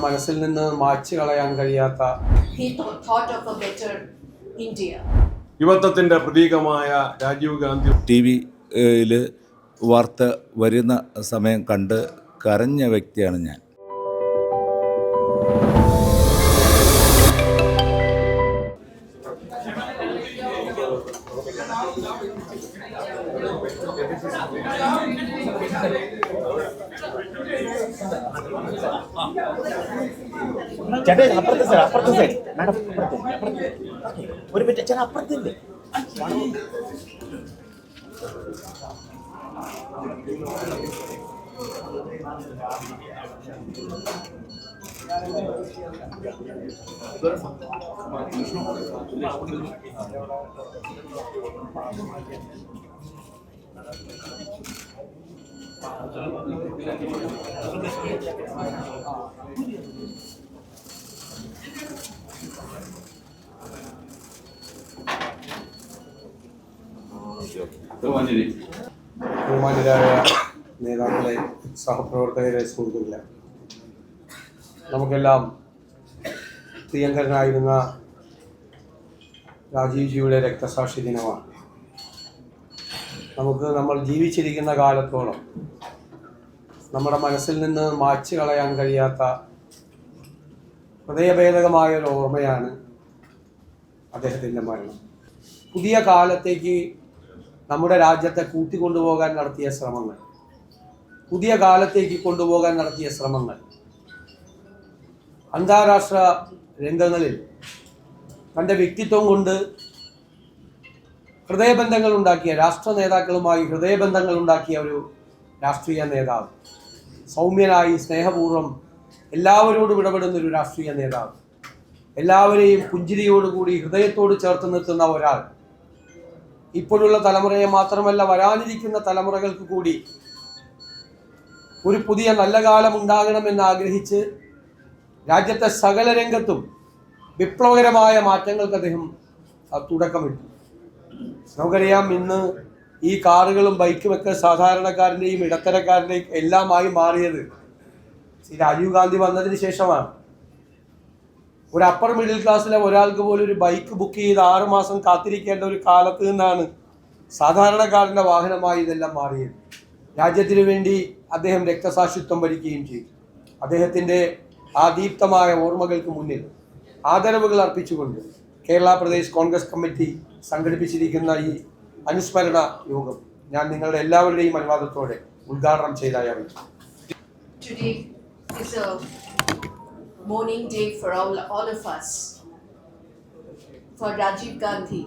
മനസ്സിൽ നിന്ന് മായ്ച്ചു കളയാൻ കഴിയാത്ത യുവത്വത്തിന്റെ പ്രതീകമായ രാജീവ് ഗാന്ധി ടിവിയിൽ വാർത്ത വരുന്ന സമയം കണ്ട് കരഞ്ഞ വ്യക്തിയാണ് ഞാൻ. ചേട്ടാ അപ്പുറത്തെ സൈഡ് മാഡം ഒരു മിനിറ്റ് ചേട്ടാ അപ്പുറത്തില്ലേ ബഹുമാന്യരായ നേതാക്കളെ, സഹപ്രവർത്തകരെ, സുഹൃത്തുക്കളെ, നമുക്കെല്ലാം പ്രിയങ്കരനായിരുന്ന രാജീവ് ജിയുടെ രക്തസാക്ഷി ദിനമാണ്. നമ്മൾ ജീവിച്ചിരിക്കുന്ന കാലത്തോളം നമ്മുടെ മനസ്സിൽ നിന്ന് മായ്ച്ചു കളയാൻ കഴിയാത്ത ഹൃദയഭേദകമായ ഒരു ഓർമ്മയാണ് അദ്ദേഹത്തിൻ്റെ മരണം. പുതിയ കാലത്തേക്ക് നമ്മുടെ രാജ്യത്തെ കൂട്ടിക്കൊണ്ടുപോകാൻ നടത്തിയ ശ്രമങ്ങൾ, പുതിയ കാലത്തേക്ക് കൊണ്ടുപോകാൻ നടത്തിയ ശ്രമങ്ങൾ, അന്താരാഷ്ട്ര രംഗങ്ങളിൽ തൻ്റെ വ്യക്തിത്വം കൊണ്ട് ഹൃദയബന്ധങ്ങൾ ഉണ്ടാക്കിയ, രാഷ്ട്ര നേതാക്കളുമായി ഹൃദയബന്ധങ്ങൾ ഉണ്ടാക്കിയ ഒരു രാഷ്ട്രീയ നേതാവ്, സൗമ്യനായി സ്നേഹപൂർവ്വം എല്ലാവരോടും ഇടപെടുന്നൊരു രാഷ്ട്രീയ നേതാവ്, എല്ലാവരെയും പുഞ്ചിരിയോടുകൂടി ഹൃദയത്തോട് ചേർത്ത് നിർത്തുന്ന ഒരാൾ, ഇപ്പോഴുള്ള തലമുറയെ മാത്രമല്ല വരാനിരിക്കുന്ന തലമുറകൾക്ക് കൂടി ഒരു പുതിയ നല്ല കാലം ഉണ്ടാകണമെന്ന് ആഗ്രഹിച്ച് രാജ്യത്തെ സകല രംഗത്തും വിപ്ലവകരമായ മാറ്റങ്ങൾക്ക് അദ്ദേഹം തുടക്കമിട്ടു. നമുക്കറിയാം, ഇന്ന് ഈ കാറുകളും ബൈക്കുമൊക്കെ സാധാരണക്കാരൻ്റെയും ഇടത്തരക്കാരൻ്റെയും എല്ലാമായി മാറിയത് രാജീവ് ഗാന്ധി വന്നതിന് ശേഷമാണ്. ഒരു അപ്പർ മിഡിൽ ക്ലാസ്സിലെ ഒരാൾക്ക് പോലും ഒരു ബൈക്ക് ബുക്ക് ചെയ്ത് 6 മാസം കാത്തിരിക്കേണ്ട ഒരു കാലത്ത് നിന്നാണ് സാധാരണക്കാരൻ്റെ വാഹനമായി ഇതെല്ലാം മാറിയത്. രാജ്യത്തിനു വേണ്ടി അദ്ദേഹം രക്തസാക്ഷിത്വം വരിക്കുകയും ചെയ്തു. അദ്ദേഹത്തിൻ്റെ ആ ദീപ്തമായ ഓർമ്മകൾക്ക് മുന്നിൽ ആദരവുകൾ അർപ്പിച്ചുകൊണ്ട് കേരള പ്രദേശ് കോൺഗ്രസ് കമ്മിറ്റി സംഘടിപ്പിച്ചിരിക്കുന്ന ഈ അനുസ്മരണ യോഗം ഞാൻ നിങ്ങളുടെ എല്ലാവരുടെയും അനുവാദത്തോടെ ഉദ്ഘാടനം ചെയ്തായി. Mourning day for all of us, for Rajiv Gandhi,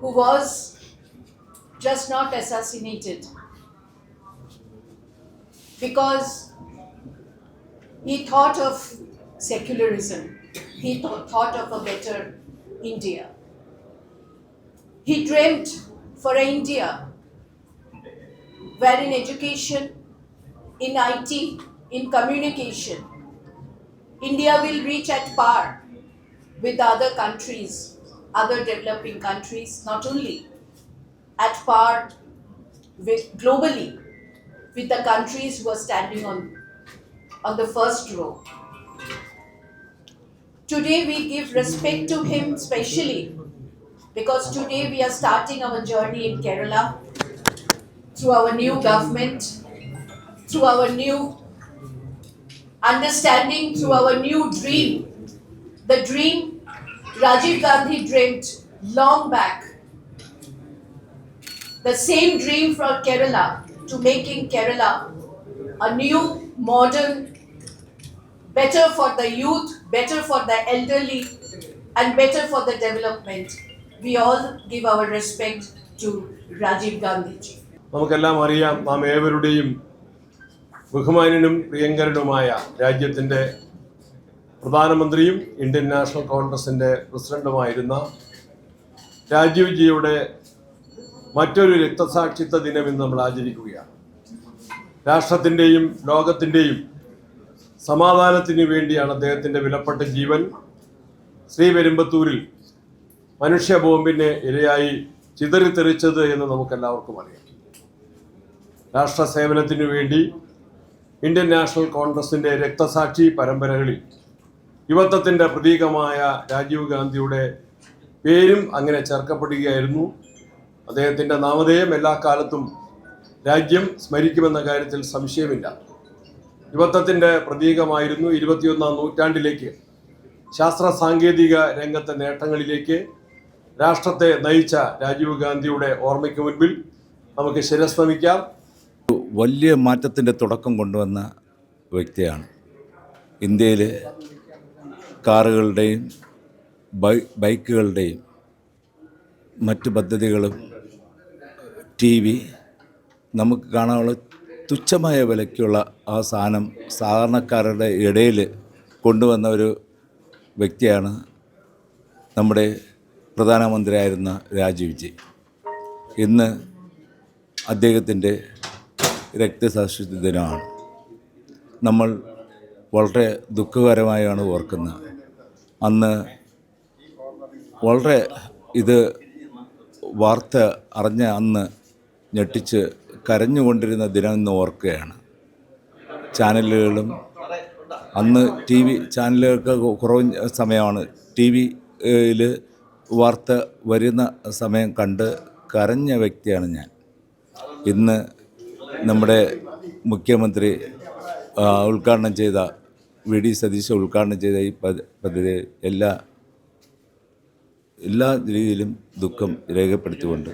who was just not assassinated because he thought of secularism, he thought of a better India. He dreamt for an India where in education, in IT, in communication, India will reach at par with other countries, other developing countries, not only at par with globally with the countries who are standing on the first row. Today we give respect to him specially because today we are starting our journey in Kerala through our new government, through our new understanding, through our new dream. The dream Rajiv Gandhi dreamt long back. The same dream for Kerala, to making Kerala a new, modern, better for the youth, better for the elderly, and better for the development. We all give our respect to Rajiv Gandhi ji. നമുക്കെല്ലാം അറിയാം, നാം ഏവരുടെയും ബഹുമാന്യനും പ്രിയങ്കരനുമായ രാജ്യത്തിൻ്റെ പ്രധാനമന്ത്രിയും Indian national കോൺഗ്രസിൻ്റെ പ്രസിഡന്റുമായിരുന്ന രാജീവ് ജിയുടെ മറ്റൊരു രക്തസാക്ഷിത്വ ദിനം ഇന്ന് നമ്മൾ ആചരിക്കുകയാണ്. രാഷ്ട്രത്തിൻ്റെയും ലോകത്തിൻ്റെയും സമാധാനത്തിന് വേണ്ടിയാണ് അദ്ദേഹത്തിൻ്റെ വിലപ്പെട്ട ജീവൻ ശ്രീപെരുമ്പത്തൂരിൽ മനുഷ്യ ബോംബിന് ഇരയായി ചിതറിത്തെറിച്ചത് എന്ന് നമുക്കെല്ലാവർക്കും അറിയാം. രാഷ്ട്ര സേവനത്തിനു വേണ്ടി ഇന്ത്യൻ നാഷണൽ കോൺഗ്രസിൻ്റെ രക്തസാക്ഷി പരമ്പരകളിൽ യുവത്വത്തിൻ്റെ പ്രതീകമായ രാജീവ് ഗാന്ധിയുടെ പേരും അങ്ങനെ ചേർക്കപ്പെടുകയായിരുന്നു. അദ്ദേഹത്തിൻ്റെ നാമധേയം എല്ലാ കാലത്തും രാജ്യം സ്മരിക്കുമെന്ന കാര്യത്തിൽ സംശയമില്ല. യുവത്വത്തിൻ്റെ പ്രതീകമായിരുന്നു. 21-ാം നൂറ്റാണ്ടിലേക്ക് ശാസ്ത്ര സാങ്കേതിക രംഗത്തെ നേട്ടങ്ങളിലേക്ക് രാഷ്ട്രത്തെ നയിച്ച രാജീവ് ഗാന്ധിയുടെ ഓർമ്മയ്ക്ക് മുൻപിൽ നമുക്ക് ശിരസ്നമിക്കാം. വലിയ മാറ്റത്തിൻ്റെ തുടക്കം കൊണ്ടുവന്ന വ്യക്തിയാണ്. ഇന്ത്യയിൽ കാറുകളുടെയും ബൈക്കുകളുടെയും മറ്റ് പദ്ധതികളും TV നമുക്ക് കാണാനുള്ള തുച്ഛമായ വിലയ്ക്കുള്ള ആ സാധനം സാധാരണക്കാരുടെ ഇടയിൽ കൊണ്ടുവന്ന ഒരു വ്യക്തിയാണ് നമ്മുടെ പ്രധാനമന്ത്രിയായിരുന്ന രാജീവ്ജി. ഇന്ന് അദ്ദേഹത്തിൻ്റെ രക്തസാക്ഷി ദിനമാണ്. നമ്മൾ വളരെ ദുഃഖകരമായാണ് ഓർക്കുന്നത്. അന്ന് വളരെ ഇത് വാർത്ത അറിഞ്ഞ അന്ന് ഞെട്ടിച്ച് കരഞ്ഞുകൊണ്ടിരുന്ന ദിനം എന്ന് ഓർക്കുകയാണ്. ചാനലുകളും അന്ന് TV ചാനലുകൾക്ക് കുറവ് സമയമാണ്. TVയിൽ വാർത്ത വരുന്ന സമയം കണ്ട് കരഞ്ഞ വ്യക്തിയാണ് ഞാൻ. ഇന്ന് നമ്മുടെ മുഖ്യമന്ത്രി ഉദ്ഘാടനം ചെയ്ത VD സതീശൻ ഉദ്ഘാടനം ചെയ്ത ഈ പദ്ധതി എല്ലാ രീതിയിലും ദുഃഖം രേഖപ്പെടുത്തിക്കൊണ്ട്